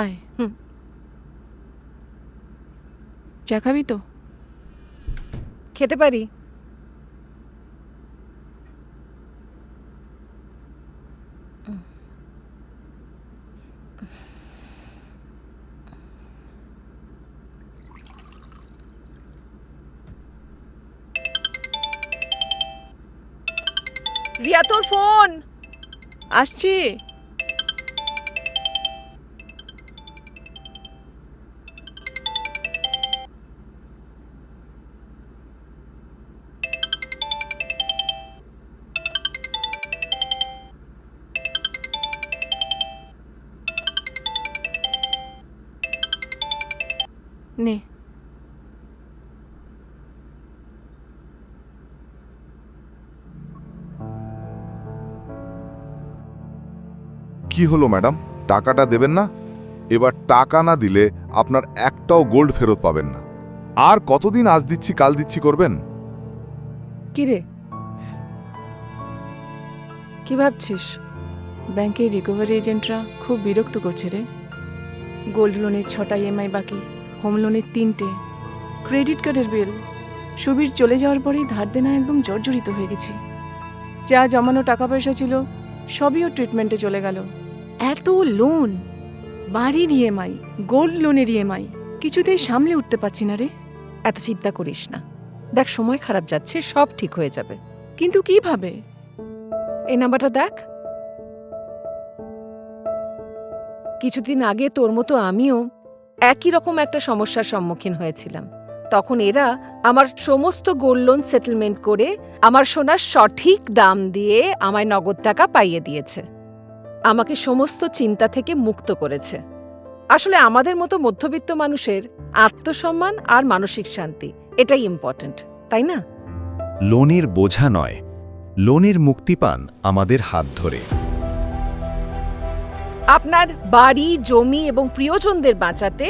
আয়। চা খাবি তো? খেতে পারি। রিয়া, তোর ফোন। আসছি। নে। কি হলো ম্যাডাম, টাকাটা দেবেন না? এবার টাকা না দিলে আপনার একটাও গোল্ড ফেরত পাবেন না। আর কতদিন আজ দিচ্ছি কাল দিচ্ছি করবেন? কি রে, কি ভাবছিস? ব্যাংকের রিকভারি এজেন্টরা খুব বিরক্ত করছে রে। গোল্ড লোনের 6টা ইএমআই বাকি, হোম লোনের 3টে, ক্রেডিট কার্ডের বিল। সুবীর চলে যাওয়ার পরেই ধার দেনা একদম জর্জরিত হয়ে গেছি। যা জমানো টাকা পয়সা ছিল সবই ওর ট্রিটমেন্টে চলে গেল। এত লোন, বাড়ির ইএমআই, গোল্ড লোনের ইএমআই, কিছুতেই সামলে উঠতে পারছি না রে। এত চিন্তা করিস না, দেখ সময় খারাপ যাচ্ছে, সব ঠিক হয়ে যাবে। কিন্তু কিভাবে? এই নাম্বারটা দেখ। কিছুদিন আগে তোর মতো আমিও একই রকম একটা সমস্যার সম্মুখীন হয়েছিলাম। তখন এরা আমার সমস্ত গোল্ড লোন সেটেলমেন্ট করে আমার সোনার সঠিক দাম দিয়ে আমায় নগদ টাকা পাইয়ে দিয়েছে। আমাকে সমস্ত চিন্তা থেকে মুক্ত করেছে। আসলে আমাদের মতো মধ্যবিত্ত মানুষের আত্মসম্মান আর মানসিক শান্তি, এটাই ইম্পর্ট্যান্ট, তাই না? লোনের বোঝা নয়, লোনের মুক্তি পান আমাদের হাত ধরে। আপনার বাড়ি, জমি এবং প্রিয়জনদের বাঁচাতে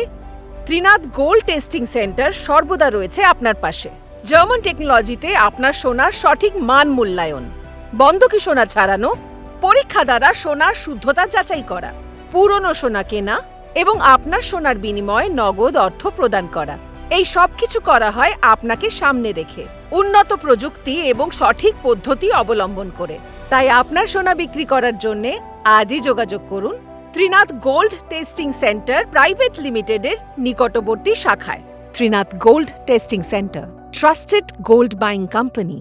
ত্রিনাথ গোল্ড টেস্টিং সেন্টার সর্বদা রয়েছে আপনার পাশে। জার্মান টেকনোলজিতে আপনার সোনার সঠিক মান মূল্যায়ন, বন্ধকি সোনা ছাড়ানো, পরীক্ষা দ্বারা সোনার শুদ্ধতা যাচাই করা, পুরনো সোনা কেনা এবং আপনার সোনার বিনিময়ে নগদ অর্থ প্রদান করা। এই সব কিছু করা হয় আপনাকে সামনে রেখে, উন্নত প্রযুক্তি এবং সঠিক পদ্ধতি অবলম্বন করে। তাই আপনার সোনা বিক্রি করার জন্য আজই যোগাযোগ করুন Trinath gold testing centre private লিমিটেডের নিকটবর্তী শাখায়। Trinath gold testing centre, trusted gold buying company.